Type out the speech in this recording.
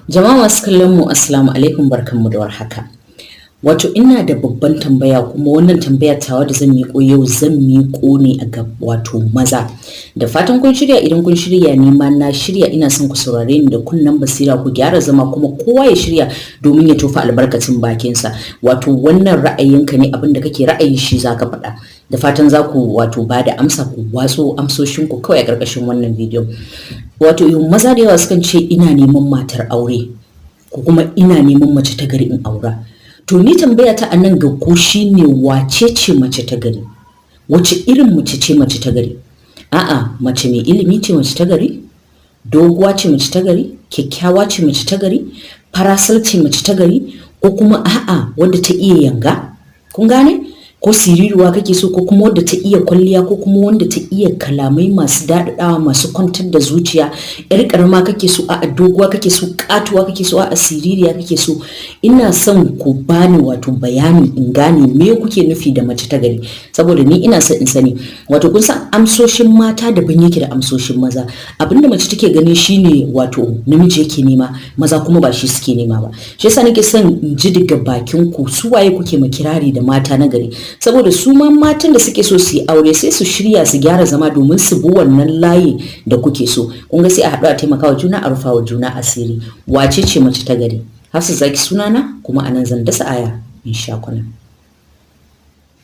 Jama'a masu kallon mu assalamu alaikum barkanmu da warhaka. Wato ina da babban tambaya kuma wannan tambaya tawa da zan miƙo yau zan miƙo ne ga wato maza. Da fatan kun shirya idan kun shirya ni ma na shirya ina son ku saurare ni da kunnen basira ku gyara zama kuma kowa ya shirya domin ya tofa albarkacin bakinsa. Wato wannan ra'ayinka ne abinda kake ra'ayi shi zaka faɗa. Da fatan za ku wato ba da amsa ku watso amsoshinku kawai a ƙarƙashin wannan bidiyon. Wato maza da yawa sukan ce ina neman matar aure ko kuma ina neman mace ta gari in aura. To ni tambaya ta anan ga ku shine wace ce mace ta gari? Wace irin mace ce mace ta gari? A'a, mace mai ilimi ce mace ta gari? Doguwa ce mace ta gari? Kyakkyawa ce mace ta gari? Farasal ce mace ta gari? Ko kuma a'a wadda ta iya yanga? Kun gane? Ko siriruwa kake so ko kuma wadda ta iya kwalliya ko kuma wanda ta iya kalamai masu daɗaɗawa masu kwantar da zuciya, yar karama kake so a'a doguwa kake so, katuwa kake so a'a siririya kake so. Ina son ku bani wato bayani in gane me kuke nufi da mace ta gari, saboda ni ina son in sani. Wato kun san amsoshin mata daban yake da amsoshin maza. Abinda mace take gani shine wato namiji yake nema, maza kuma ba shi suke nema ba. Shi yasa nake son in ji daga bakin ku su waye kuke makirari da mata na gari, saboda su ma matan da suke so su yi aure sai su shirya su gyara zama domin su bi wannan layi da kuke so. Kun ga sai a haɗu a taimakawa juna a rufawa juna asiri. Wace ce mace ta gari? Hafsa Zaki sunana kuma anan zan dasa aya insha Allah.